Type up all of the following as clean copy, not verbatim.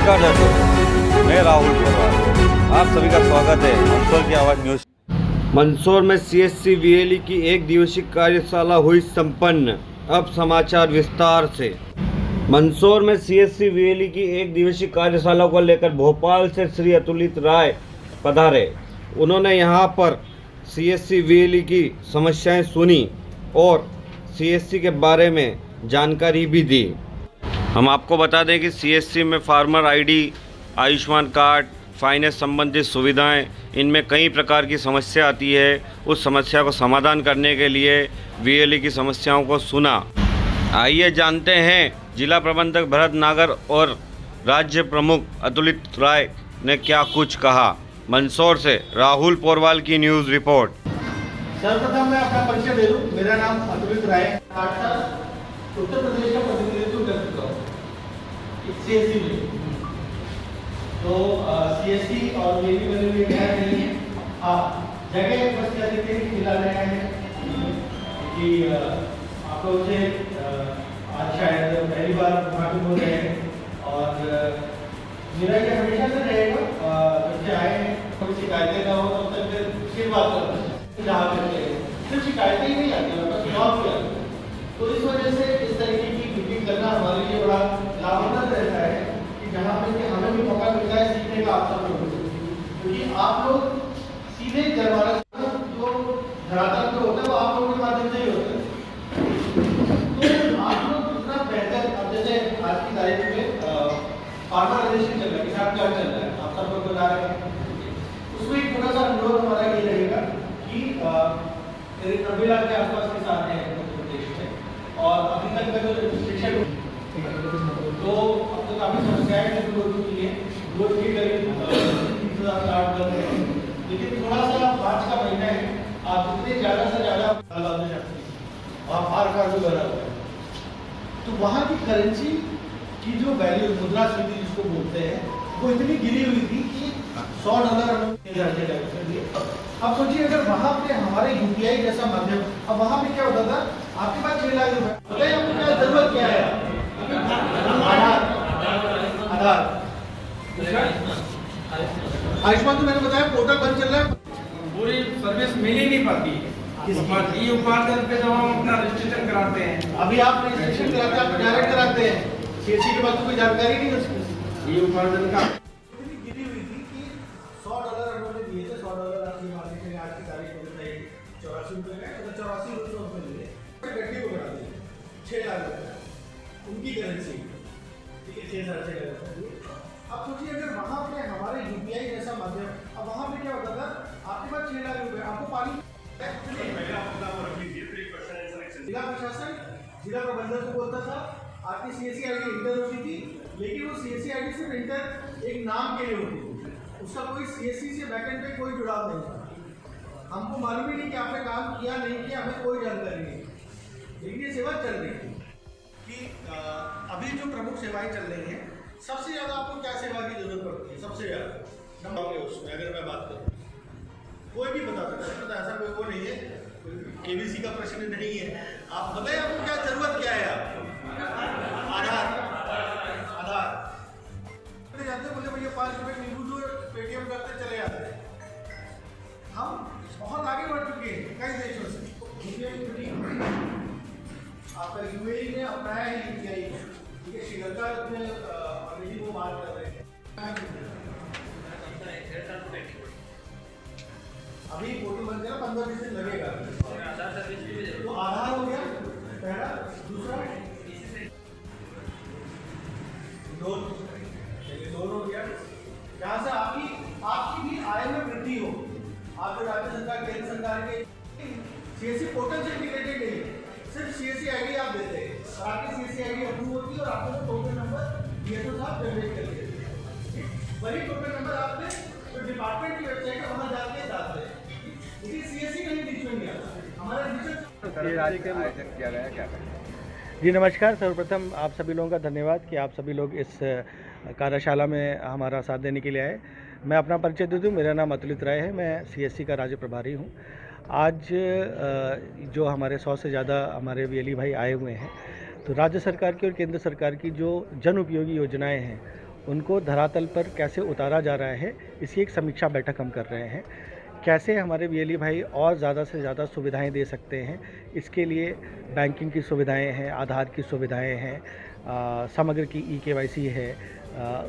नमस्कार दर्शकों, मैं राहुल पोरवाल। आप सभी का स्वागत है मंदसौर की आवाज़ न्यूज़। मंदसौर में सीएससी वीएलई की एक दिवसीय कार्यशाला हुई संपन्न। अब समाचार विस्तार से। मंदसौर में सीएससी वीएलई की एक दिवसीय कार्यशाला को लेकर भोपाल से श्री अतुलित राय पधारे। उन्होंने यहां पर सीएससी वीएलई की समस्याएं सुनी और सीएससी के बारे में जानकारी भी दी। हम आपको बता दें कि सीएससी में farmer ID, Ayushman card, finance संबंधित सुविधाएं, इनमें कई प्रकार की समस्या आती है। उस समस्या को समाधान करने के लिए वीएलई की समस्याओं को सुना। आइए जानते हैं जिला प्रबंधक भरत नागर और राज्य प्रमुख अतुलित राय ने क्या कुछ कहा। मंदसौर से राहुल पोरवाल की न्यूज़ रिपोर्ट। सर्वप्रथम मैं अपना परिचय दे दूं। मेरा नाम अतुलित राय है। 8 साल उत्तर प्रदेश का प्रतिनिधित्व कर चुका हूँ सीएससी में। तो सीएससी और वीएलई वाले में क्या नहीं है। हाँ, जगह बस क्या देखते हैं मिला रहे हैं कि आप लोग से आज शायद पहली बार मुखातिब हो रहे हैं और मेरा ये हमेशा से रहेगा जब से आए कोई शिकायतें ना हो तब तक फिर बात करते हैं। जहाँ करते हैं सिर्फ शिकायतें ही नहीं आती, मतलब सुझाव भी आते हैं। तो इस वजह से इस तरीके की मीटिंग करना हमारे लिए बड़ा लाभप्रद रहता है कि जहाँ पे कि हमें भी मौका मिलता है सीखने का आप सब लोगों से, क्योंकि आप लोग सीधे जनमानस जो धरातल पे होता है वो आप लोगों के माध्यम से ही होता है। तो आप लोग जितना बेहतर, अब जैसे आज की तारीख में फार्मर रजिस्ट्रेशन चल रहा है, किसान कार्ड चल रहा है, आप सब लोग बता रहे हैं। उसमें एक थोड़ा सा अनुरोध हमारा ये रहेगा कि 90 लाख के आसपास किसान हैं उत्तर प्रदेश में और अभी तक का जो रजिस्ट्रेशन तो अब तो काफी समस्याएं हैं जो लोगों के लिए रोज के करीब 30,000 कार्ड कर रहे हैं। लेकिन थोड़ा सा मार्च का महीना है, आप जितने ज़्यादा से ज़्यादा लाना चाहते हैं और हर कार्ड भी बना हुआ है तो वहाँ की करेंसी की जो वैल्यू मुद्रास्फीति जिसको बोलते हैं वो इतनी गिरी हुई थी कि $100 अब सोचिए अगर वहाँ पे हमारे यूपीआई जैसा माध्यम, अब वहाँ पे क्या होता था, आपके पास 6 लाख रुपए, बताइए आपको क्या जरूरत क्या है? आधार। आयुष्मान तो मैंने बताया पोर्टल बंद चल रहा है, पूरी सर्विस मिल ही नहीं पाती है। ई उपार्जन पे जब हम अपना रजिस्ट्रेशन कराते हैं, अभी आप रजिस्ट्रेशन कराते हैं, आप डायरेक्ट कराते हैं, सीएससी के बाद तो कोई जानकारी नहीं है उसकी। ई उपार्जन का इतनी गिरी हुई थी कि $100 उन्होंने दिए थे। $100 आपकी मार्केट में आज की तारीख में बताइए 84 रुपये का, मतलब 84 रुपये लिए गड्ढे को बना दिए 6 लाख रुपये उनकी करेंसी, ठीक है, 6-6.5 लाख रुपये। अब सोचिए अगर वहाँ पे हमारे यूपीआई जैसा माध्यम, अब वहाँ पे क्या होता था, आपके पास 6 लाख रुपये, आपको पानी जिला प्रशासन जिला प्रबंधक को बोलता था आपकी सीएससी आईडी इंटर होती थी, लेकिन वो सीएससी आईडी सिर्फ इंटर एक नाम के लिए होती थी, उसका कोई सीएससी से बैकएंड पे कोई जुड़ाव नहीं था। हमको मालूम ही नहीं कि आपने काम किया नहीं किया, हमें कोई जानकारी नहीं, लेकिन ये सेवा चल रही है कि अभी जो प्रमुख सेवाएं चल रही हैं, सबसे ज़्यादा आपको क्या सेवा की जरूरत पड़ती है? सबसे ज़्यादा नंबर उसमें अगर मैं बात करूँ, कोई भी बता सकता है, तो ऐसा कोई वो नहीं है, केबीसी का प्रश्न नहीं है। आप बताइए आपको क्या जरूरत क्या है? आप आधार जाते बोले भैया 5 रुपये नींबू जो पेटीएम करते चले जाते हैं। हम बहुत आगे बढ़ चुके हैं कई देशों से। आपका यूएई ने अपनाया है यूपीआई, ठीक है, श्रीलंका में अंग्रेजी को मार कर रहे हैं। अभी फोटो बन गया, 15-20 दिन लगेगा। तो आधार हो गया पहला, दूसरा लोन हो गया, जहाँ से आपकी भी आय में वृद्धि हो। आप जो राज्य सरकार केंद्र सरकार के सीएससी पोर्टल से इंटीग्रेटेड नहीं है, सिर्फ सीएससी आईडी आप देते हैं और आपकी सीएससी आईडी अप्रूव होती है और आपको टोकन नंबर डीएसओ साहब जनरेट कर देते हैं। वही टोकन नंबर आपने जो डिपार्टमेंट की वेबसाइट है वहाँ जाके डालते हैं। सीएससी कहीं बीच में नहीं आता, हमारा आयोजन किया गया क्या? जी नमस्कार। सर्वप्रथम आप सभी लोगों का धन्यवाद कि आप सभी लोग इस कार्यशाला में हमारा साथ देने के लिए आए। मैं अपना परिचय दे दूँ, मेरा नाम अतुलित राय है, मैं सीएससी का राज्य प्रभारी हूँ। आज जो हमारे 100 से ज़्यादा हमारे वीएलई भाई आए हुए हैं, तो राज्य सरकार की और केंद्र सरकार की जो जन उपयोगी योजनाएं हैं उनको धरातल पर कैसे उतारा जा रहा है, इसकी एक समीक्षा बैठक हम कर रहे हैं। कैसे हमारे वीएलई भाई और ज़्यादा से ज़्यादा सुविधाएं दे सकते हैं, इसके लिए बैंकिंग की सुविधाएं हैं, आधार की सुविधाएं हैं, समग्र की KYC है,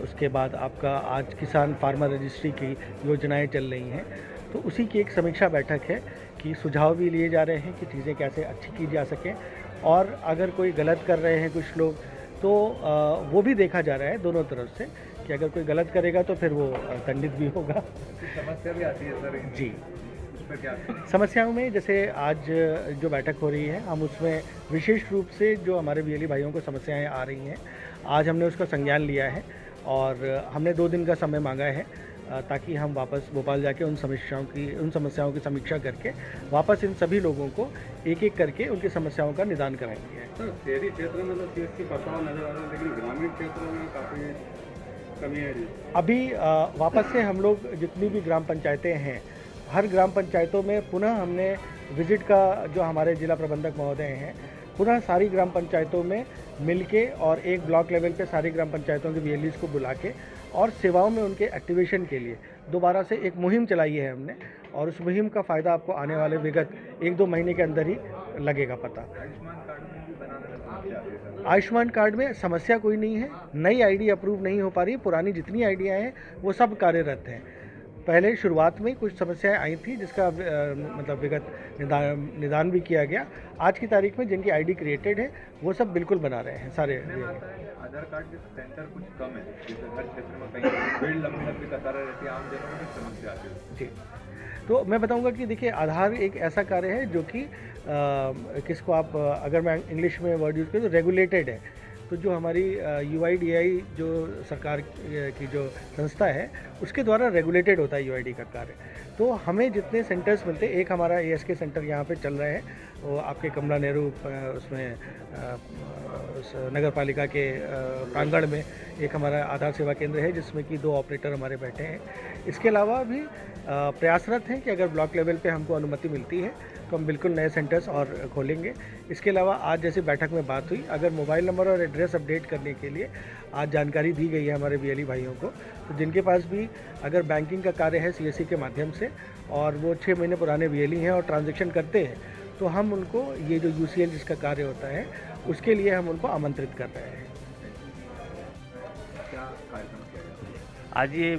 उसके बाद आपका आज किसान फार्मर रजिस्ट्री की योजनाएं चल रही हैं। तो उसी की एक समीक्षा बैठक है कि सुझाव भी लिए जा रहे हैं कि चीज़ें कैसे अच्छी की जा सकें, और अगर कोई गलत कर रहे हैं कुछ लोग तो वो भी देखा जा रहा है दोनों तरफ से कि अगर कोई गलत करेगा तो फिर वो दंडित भी होगा। समस्या भी आती है सर जी, उस पर क्या? समस्याओं में जैसे आज जो बैठक हो रही है, हम उसमें विशेष रूप से जो हमारे वीएलई भाइयों को समस्याएं आ रही हैं, आज हमने उसका संज्ञान लिया है और हमने 2 दिन का समय मांगा है ताकि हम वापस भोपाल जाके उन समस्याओं की समीक्षा करके वापस इन सभी लोगों को एक एक करके उनकी समस्याओं का निदान कराएंगे। सर शहरी क्षेत्र में तो CSC प्रभाव नजर आ रहा है, लेकिन ग्रामीण क्षेत्रों में काफ़ी कमी है जी। अभी वापस से हम लोग जितनी भी ग्राम पंचायतें हैं, हर ग्राम पंचायतों में पुनः हमने विजिट का जो हमारे जिला प्रबंधक महोदय हैं, पुनः सारी ग्राम पंचायतों में मिलके और एक ब्लॉक लेवल पे सारी ग्राम पंचायतों के VLEs को बुला के और सेवाओं में उनके एक्टिवेशन के लिए दोबारा से एक मुहिम चलाई है हमने, और उस मुहिम का फ़ायदा आपको आने वाले विगत 1-2 महीने के अंदर ही लगेगा पता। आयुष्मान कार्ड में समस्या कोई नहीं है, नई ID अप्रूव नहीं हो पा रही, पुरानी जितनी आइडिया हैं वो सब कार्यरत हैं। पहले शुरुआत में कुछ समस्याएं आई थी जिसका मतलब विगत निदान भी किया गया। आज की तारीख में जिनकी ID क्रिएटेड है वो सब बिल्कुल बना रहे हैं सारे। आधार कार्ड के सेंटर कुछ कम है, जैसे हर क्षेत्र में कहीं भीड़ लंबी कतारें रहती है, आम जनों में समस्या आती है जी। तो मैं बताऊंगा कि देखिए, आधार एक ऐसा कार्य है जो कि किसको आप अगर मैं इंग्लिश में वर्ड यूज़ करूँ तो रेगुलेटेड है। तो जो हमारी UIDAI जो सरकार की जो संस्था है उसके द्वारा रेगुलेटेड होता है UID का कार्य। तो हमें जितने सेंटर्स मिलते हैं, एक हमारा ASK सेंटर यहाँ पे चल रहा है, वो आपके कमला नेहरू उसमें उस नगर पालिका के प्रांगण में एक हमारा आधार सेवा केंद्र है जिसमें कि 2 ऑपरेटर हमारे बैठे हैं। इसके अलावा भी प्रयासरत हैं कि अगर ब्लॉक लेवल पे हमको अनुमति मिलती है तो हम बिल्कुल नए सेंटर्स और खोलेंगे। इसके अलावा आज जैसे बैठक में बात हुई, अगर मोबाइल नंबर और एड्रेस अपडेट करने के लिए आज जानकारी दी गई है हमारे VLE भाइयों को, तो जिनके पास भी अगर बैंकिंग का कार्य है CSC के माध्यम से और वो 6 महीने पुराने VLE हैं और ट्रांजैक्शन करते हैं, तो हम उनको ये जो UCL जिसका कार्य होता है उसके लिए हम उनको आमंत्रित कर रहे हैं। क्या कार्यक्रम किया गया? आज ये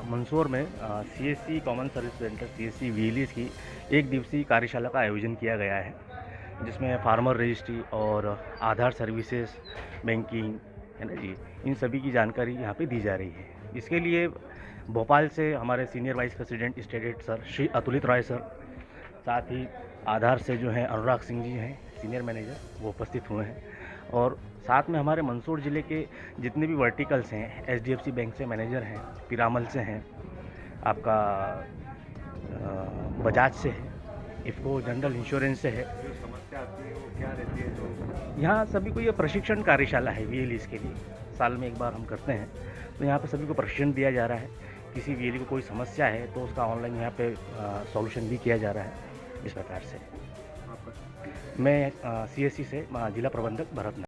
मंदसौर में CSC common service centre CSC VLEs की 1 दिवसीय कार्यशाला का आयोजन किया गया है, जिसमें फार्मर रजिस्ट्री और आधार सर्विसेज, बैंकिंग है ना जी, इन सभी की जानकारी यहाँ पे दी जा रही है। इसके लिए भोपाल से हमारे senior vice president state head sir Shri Atulit Rai sir, साथ ही आधार से जो हैं अनुराग सिंह जी हैं सीनियर मैनेजर, वो उपस्थित हुए हैं। और साथ में हमारे मंदसौर ज़िले के जितने भी वर्टिकल्स हैं, HDFC बैंक से मैनेजर हैं, पिरामल से हैं, आपका बजाज से है, इफ़को जनरल इंश्योरेंस से है। जो समस्या आती है वो क्या रहती है? जो यहाँ सभी को ये प्रशिक्षण कार्यशाला है VLEs के लिए, साल में 1 बार हम करते हैं। तो यहाँ पे सभी को प्रशिक्षण दिया जा रहा है। किसी VLE को कोई समस्या है तो उसका ऑनलाइन यहाँ पे सॉल्यूशन भी किया जा रहा है। इस प्रकार से आपका मैं CSC से जिला प्रबंधक भरत